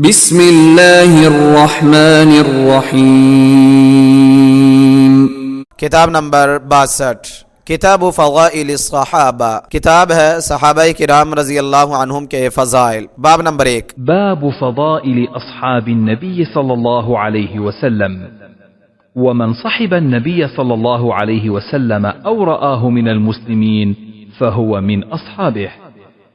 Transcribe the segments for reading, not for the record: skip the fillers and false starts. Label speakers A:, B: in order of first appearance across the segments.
A: بسم اللہ الرحمن الرحیم۔
B: کتاب نمبر 62 کتاب فضائل الصحابہ، کتاب ہے صحابہ کرام رضی اللہ عنہم کے فضائل۔ باب نمبر 1
C: باب فضائل أصحاب النبي صلى الله عليه وسلم. ومن صحب النبي صلى الله عليه وسلم أو رآه من المسلمين فهو من أصحابه.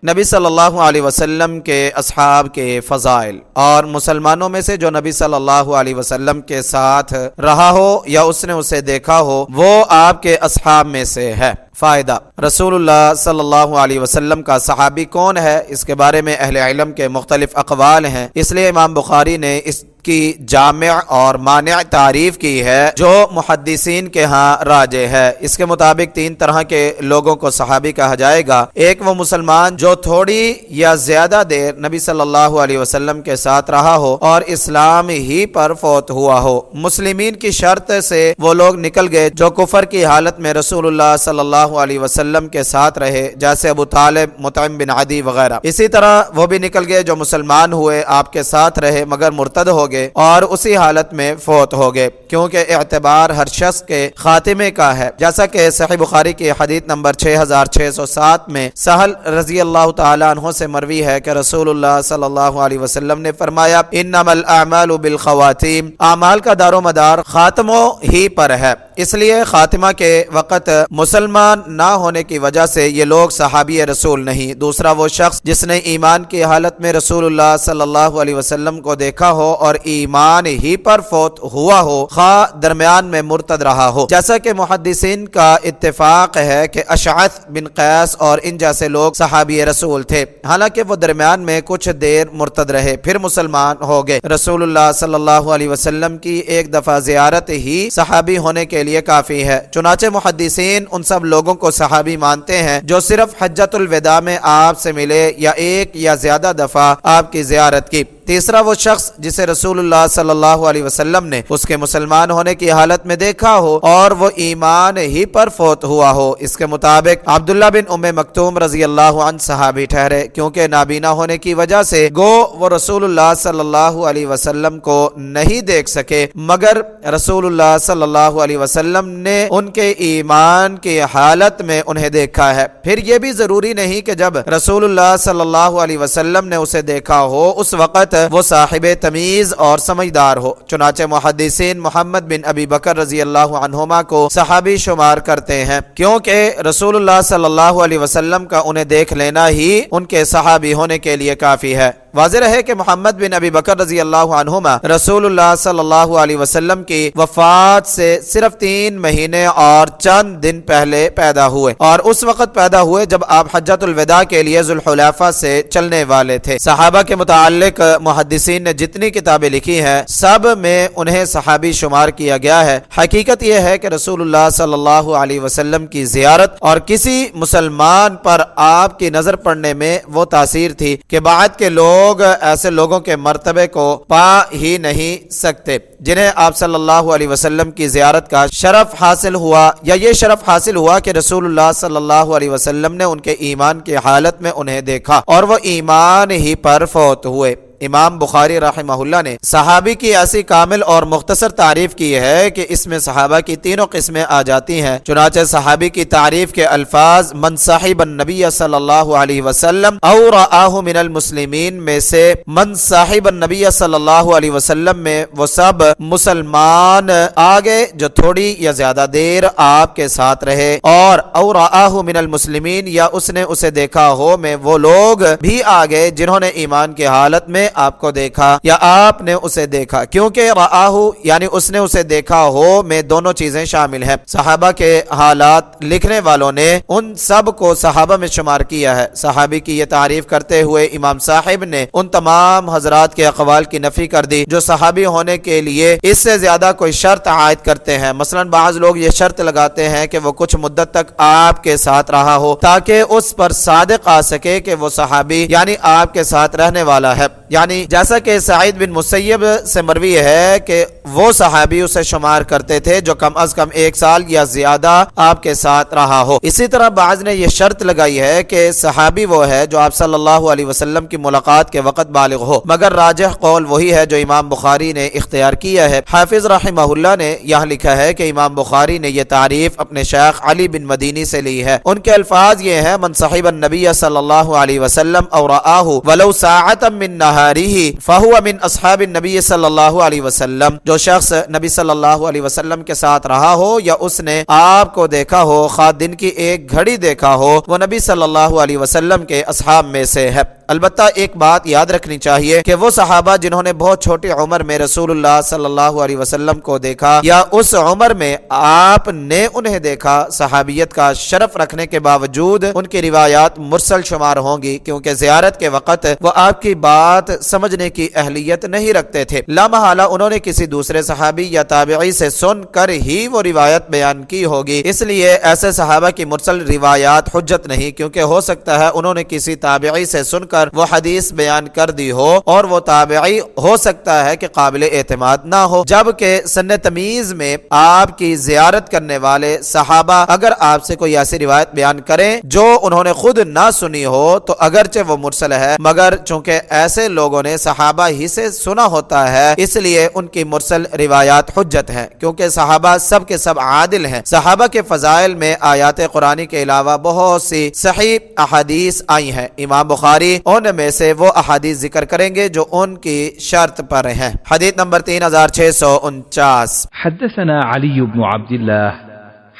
B: نبی صلی اللہ علیہ وسلم کے اصحاب کے فضائل، اور مسلمانوں میں سے جو نبی صلی اللہ علیہ وسلم کے ساتھ رہا ہو یا اس نے اسے دیکھا ہو وہ آپ کے اصحاب میں سے ہے۔ فائدہ: رسول اللہ صلی اللہ علیہ وسلم کا صحابی کون ہے، اس کے بارے میں اہل علم کے مختلف اقوال ہیں، اس لیے امام بخاری نے اس کی جامع اور مانع تعریف کی ہے جو محدثین کے ہاں راجح ہے۔ اس کے مطابق 3 طرح کے لوگوں کو صحابی کہا جائے گا۔ ایک وہ مسلمان جو تھوڑی یا زیادہ دیر نبی صلی اللہ علیہ وسلم کے ساتھ رہا ہو اور اسلام ہی پر فوت ہوا ہو۔ مسلمین کی شرط سے وہ لوگ نکل گئے جو کفر کی حالت میں رسول اللہ صلی اللہ علیہ وسلم کے ساتھ رہے، جیسے ابو طالب، مطعم بن عدی وغیرہ۔ اسی طرح وہ بھی نکل گئے جو مسلمان ہوئے، آپ کے ساتھ رہے مگر مرتد ہو گئے اور اسی حالت میں فوت ہو گئے، کیونکہ اعتبار ہر شخص کے خاتمے کا ہے، جیسا کہ صحیح بخاری کی حدیث نمبر 6607 میں سہل رضی اللہ تعالی عنہ سے مروی ہے کہ رسول اللہ صلی اللہ علیہ وسلم نے فرمایا: انما الاعمال بالخواتیم، اعمال کا دار و مدار خاتموں ہی پر ہے، اس لیے خاتمہ کے وقت مسلمان نہ ہونے کی وجہ سے یہ لوگ صحابی رسول نہیں۔ دوسرا وہ شخص جس نے ایمان کی حالت میں رسول اللہ صلی اللہ علیہ وسلم کو دیکھا ہو اور ایمان ہی پر فوت ہوا ہو، خواہ درمیان میں مرتد رہا ہو، جیسا کہ محدثین کا اتفاق ہے کہ اشعث بن قیس اور ان جیسے لوگ صحابی رسول تھے، حالانکہ وہ درمیان میں کچھ دیر مرتد رہے پھر مسلمان ہو گئے۔ رسول اللہ صلی اللہ علیہ وسلم کی ایک دفعہ زیارت ہی صحابی ہونے کے لیے کافی ہے، چنانچہ محدثین ان سب لوگوں کو صحابی مانتے ہیں جو صرف حجۃ الوداع میں آپ سے ملے یا ایک یا زیادہ دفعہ آپ کی زیارت کی۔ تیسرا وہ شخص جسے رسول اللہ صلی اللہ علیہ وسلم نے اس کے مسلمان ہونے کی حالت میں دیکھا ہو اور وہ ایمان ہی پر فوت ہوا ہو۔ اس کے مطابق عبداللہ بن ام مکتوم رضی اللہ عنہ صحابی ٹھہرے، کیونکہ نابینا ہونے کی وجہ سے گو وہ رسول اللہ صلی اللہ علیہ وسلم کو نہیں دیکھ سکے، مگر رسول اللہ صلی اللہ علیہ وسلم نے ان کے ایمان کی حالت میں انہیں دیکھا ہے۔ پھر یہ بھی ضروری نہیں کہ جب رسول اللہ صلی اللہ علیہ وسلم نے اسے دیکھا ہو اس وقت وہ صاحب تمیز اور سمجھدار ہو، چنانچہ محدثین محمد بن ابی بکر رضی اللہ عنہما کو صحابی شمار کرتے ہیں، کیونکہ رسول اللہ صلی اللہ علیہ وسلم کا انہیں دیکھ لینا ہی ان کے صحابی ہونے کے لیے کافی ہے۔ واضح ہے کہ محمد بن ابی بکر رضی اللہ عنہما رسول اللہ صلی اللہ علیہ وسلم کی وفات سے صرف 3 مہینے اور چند دن پہلے پیدا ہوئے، اور اس وقت پیدا ہوئے جب آپ حجۃ الوداع کے لیے ذوالحلیفہ سے چلنے والے تھے۔ صحابہ کے متعلق محدثین نے جتنی کتابیں لکھی ہیں سب میں انہیں صحابی شمار کیا گیا ہے۔ حقیقت یہ ہے کہ رسول اللہ صلی اللہ علیہ وسلم کی زیارت اور کسی مسلمان پر آپ کی نظر پڑنے میں وہ تاثیر تھی کہ بعد کے لوگ ایسے لوگوں کے مرتبے کو پا ہی نہیں سکتے جنہیں آپ صلی اللہ علیہ وسلم کی زیارت کا شرف حاصل ہوا، یا یہ شرف حاصل ہوا کہ رسول اللہ صلی اللہ علیہ وسلم نے ان کے ایمان کی حالت میں انہیں دیکھا اور وہ ایمان ہی پر فوت ہوئے۔ امام بخاری رحمہ اللہ نے صحابی کی ایسی کامل اور مختصر تعریف کی ہے کہ اس میں صحابہ کی 3 قسمیں آ جاتی ہیں، چنانچہ صحابی کی تعریف کے الفاظ من صاحب النبی صلی اللہ علیہ وسلم او رآہ من المسلمین میں سے من صاحب النبی صلی اللہ علیہ وسلم میں وہ سب مسلمان آگے جو تھوڑی یا زیادہ دیر آپ کے ساتھ رہے، اور او رآہ من المسلمین یا اس نے اسے دیکھا ہو میں وہ لوگ بھی آگے جنہوں نے ایمان کی حالت میں آپ کو دیکھا یا آپ نے اسے دیکھا، کیونکہ رآہ یعنی اس نے اسے دیکھا ہو میں دونوں چیزیں شامل ہیں۔ صحابہ کے حالات لکھنے والوں نے ان سب کو صحابہ میں شمار کیا ہے۔ صحابی کی یہ تعریف کرتے ہوئے امام صاحب نے ان تمام حضرات کے اقوال کی نفی کر دی جو صحابی ہونے کے لیے اس سے زیادہ کوئی شرط عائد کرتے ہیں۔ مثلا بعض لوگ یہ شرط لگاتے ہیں کہ وہ کچھ مدت تک آپ کے ساتھ رہا ہو تاکہ اس پر صادق آ سکے کہ وہ صحابی یعنی آپ کے ساتھ رہنے والا ہے۔ یعنی جیسا کہ سعید بن مسیب سے مروی ہے کہ وہ صحابی اسے شمار کرتے تھے جو کم از کم 1 سال یا زیادہ آپ کے ساتھ رہا ہو۔ اسی طرح بعض نے یہ شرط لگائی ہے کہ صحابی وہ ہے جو آپ صلی اللہ علیہ وسلم کی ملاقات کے وقت بالغ ہو، مگر راجح قول وہی ہے جو امام بخاری نے اختیار کیا ہے۔ حافظ رحمہ اللہ نے یہاں لکھا ہے کہ امام بخاری نے یہ تعریف اپنے شیخ علی بن مدینی سے لی ہے۔ ان کے الفاظ یہ ہیں: من صحب النبی صلی اللہ علیہ وسلم او رآہ ولو ساعتا من نہارہ فہو من اصحاب النبی صلی اللہ علیہ وسلم، جو شخص نبی صلی اللہ علیہ وسلم کے ساتھ رہا ہو یا اس نے آپ کو دیکھا ہو، خواہ دن کی 1 گھڑی دیکھا ہو، وہ نبی صلی اللہ علیہ وسلم کے اصحاب میں سے ہے۔ البتہ ایک بات یاد رکھنی چاہیے کہ وہ صحابہ جنہوں نے بہت چھوٹی عمر میں رسول اللہ صلی اللہ علیہ وسلم کو دیکھا یا اس عمر میں آپ نے انہیں دیکھا، صحابیت کا شرف رکھنے کے باوجود ان کی روایات مرسل شمار ہوں گی، کیونکہ زیارت کے وقت وہ آپ کی بات سمجھنے کی اہلیت نہیں رکھتے تھے۔ لا محالہ انہوں نے کسی دوسرے صحابی یا تابعی سے سن کر ہی وہ روایت بیان کی ہوگی، اس لیے ایسے صحابہ کی مرسل روایات حجت نہیں، کیونکہ ہو سکتا ہے انہوں نے کسی تابعی سے سن کر وہ حدیث بیان کر دی ہو اور وہ تابعی ہو سکتا ہے کہ قابل اعتماد نہ ہو، جبکہ سن تمیز میں آپ کی زیارت کرنے والے صحابہ اگر آپ سے کوئی ایسی روایت بیان کریں جو انہوں نے خود نہ سنی ہو تو اگرچہ وہ مرسل ہے، مگر چونکہ ایسے لوگوں نے صحابہ ہی سے سنا ہوتا ہے اس لیے ان کی مرسل روایات حجت ہیں، کیونکہ صحابہ سب کے سب عادل ہیں۔ صحابہ کے فضائل میں آیات قرآنی کے علاوہ بہت سی صحیح احادیث آئی ہیں۔ امام بخاری ان میں سے وہ احادیث ذکر کریں گے جو ان کی شرط پر ہیں۔ حدیث نمبر 3649۔
C: حدثنا علي بن عبد الله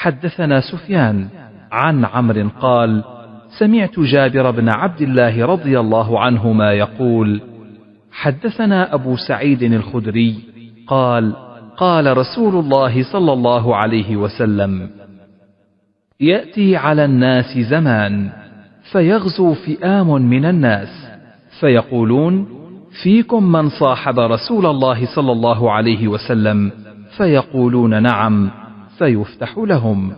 C: حدثنا سفيان عن عمرو قال سمعت جابر بن عبد الله رضي الله عنهما يقول حدثنا أبو سعيد الخدري قال قال رسول الله صلى الله عليه وسلم يأتي على الناس زمان فيغزو فئام من الناس فيقولون فيكم من صاحب رسول الله صلى الله عليه وسلم فيقولون نعم فيفتح لهم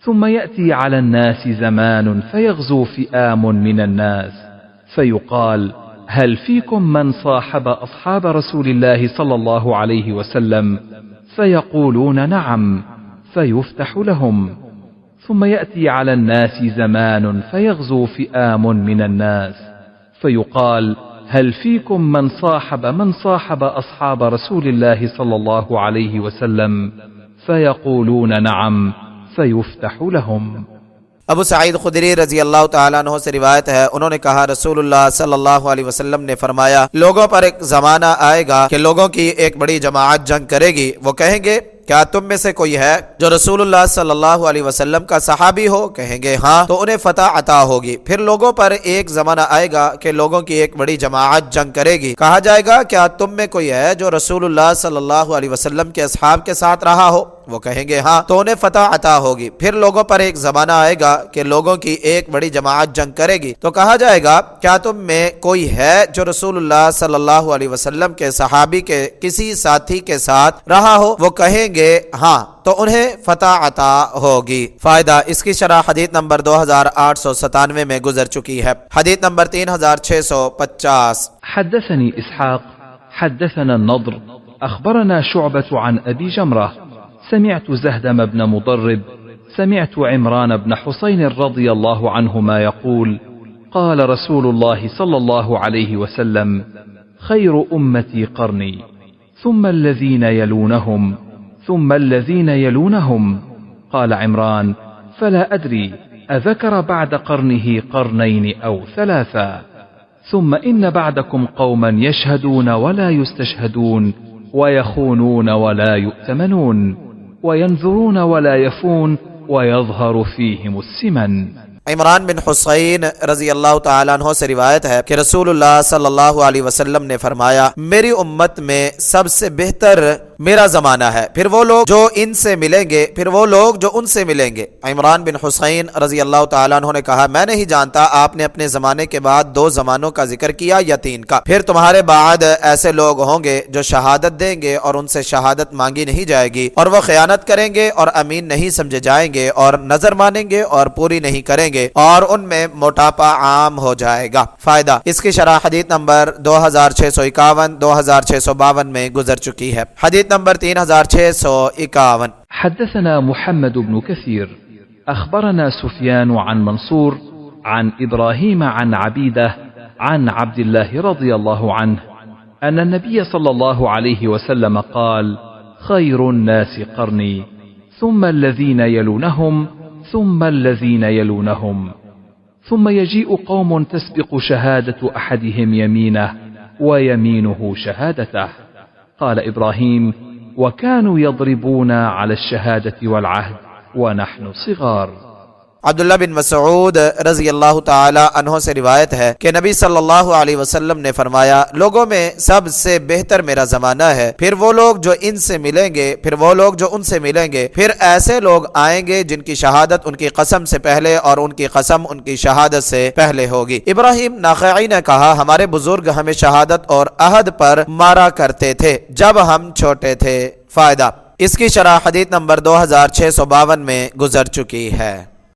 C: ثم يأتي على الناس زمان فيغزو فئام من الناس فيقال هل فيكم من صاحب أصحاب رسول الله صلى الله عليه وسلم فيقولون نعم فيفتح لهم ثم يأتي على الناس زمان فيغزو فئام من الناس فيقال هل فيكم من صاحب أصحاب رسول الله صلى الله عليه وسلم فيقولون نعم فيفتح لهم۔
B: ابو سعید خدری رضی اللہ تعالیٰ عنہ سے روایت ہے، انہوں نے کہا رسول اللہ صلی اللہ علیہ وسلم نے فرمایا لوگوں پر ایک زمانہ آئے گا کہ لوگوں کی ایک بڑی جماعت جنگ کرے گی، وہ کہیں گے کیا تم میں سے کوئی ہے جو رسول اللہ صلی اللہ علیہ وسلم کا صحابی ہو؟ کہیں گے ہاں، تو انہیں فتح عطا ہوگی۔ پھر لوگوں پر ایک زمانہ آئے گا کہ لوگوں کی ایک بڑی جماعت جنگ کرے گی، کہا جائے گا کیا تم میں کوئی ہے جو رسول اللہ صلی اللہ علیہ وسلم کے اصحاب کے ساتھ رہا ہو؟ وہ کہیں گے ہاں، تو انہیں فتح عطا ہوگی۔ پھر لوگوں پر ایک زمانہ آئے گا کہ لوگوں کی ایک بڑی جماعت جنگ کرے گی، تو کہا جائے گا کیا تم میں کوئی ہے جو رسول اللہ صلی اللہ علیہ وسلم کے صحابی کے کسی ساتھی کے ساتھ رہا ہو؟ وہ کہیں گے ہاں، تو انہیں فتح عطا ہوگی۔ فائدہ، اس کی شرح حدیث نمبر 2897 میں گزر چکی ہے۔ حدیث نمبر 3650۔
C: حدثني إسحاق حدثنا النضر أخبرنا شعبة عن أبي جمرة سمعت زهدم بن مضرب سمعت عمران بن حسين رضي الله عنهما يقول قال رسول الله صلى الله عليه وسلم خير أمتي قرني ثم الذين يلونهم ثم الذين يلونهم قال عمران فلا أدري أذكر بعد قرنه قرنين أو ثلاثا ثم إن بعدكم قوما يشهدون ولا يستشهدون ويخونون ولا يؤتمنون وينذرون ولا يفون ويظهر فيهم السمن۔
B: عمران بن حسین رضی اللہ تعالیٰ عنہ سے روایت ہے کہ رسول اللہ صلی اللہ علیہ وسلم نے فرمایا میری امت میں سب سے بہتر میرا زمانہ ہے، پھر وہ لوگ جو ان سے ملیں گے، پھر وہ لوگ جو ان سے ملیں گے۔ عمران بن حسین رضی اللہ تعالیٰ عنہ نے کہا میں نہیں جانتا آپ نے اپنے زمانے کے بعد 2 زمانوں کا ذکر کیا یا 3 کا۔ پھر تمہارے بعد ایسے لوگ ہوں گے جو شہادت دیں گے اور ان سے شہادت مانگی نہیں جائے گی، اور وہ خیانت کریں گے اور امین نہیں سمجھے جائیں گے، اور نظر مانیں گے اور پوری نہیں کریں گے، اور ان میں موٹاپا عام ہو جائے گا۔ فائدہ، اس کی شرح حدیث نمبر 2651 2652 میں گزر چکی ہے۔ حدیث نمبر 3651۔
C: حدثنا محمد بن كثير أخبرنا سفيان عن منصور عن إبراهيم عن عبيدة عن عبد الله رضي الله عنه أن النبي صلى الله عليه وسلم قال: خير الناس قرني ثم الذين يلونهم ثم الذين يلونهم ثم يجيء قوم تسبق شهادة أحدهم يمينه ويمينه شهادته. قال إبراهيم: وكانوا يضربونا على الشهادة والعهد ونحن صغار.
B: عبداللہ بن مسعود رضی اللہ تعالی عنہ سے روایت ہے کہ نبی صلی اللہ علیہ وسلم نے فرمایا لوگوں میں سب سے بہتر میرا زمانہ ہے، پھر وہ لوگ جو ان سے ملیں گے، پھر وہ لوگ جو ان سے ملیں گے، پھر ایسے لوگ آئیں گے جن کی شہادت ان کی قسم سے پہلے اور ان کی قسم ان کی شہادت سے پہلے ہوگی۔ ابراہیم ناخعی نے کہا ہمارے بزرگ ہمیں شہادت اور عہد پر مارا کرتے تھے جب ہم چھوٹے تھے۔ فائدہ، اس کی شرح حدیث نمبر 2652 میں گزر چکی ہے۔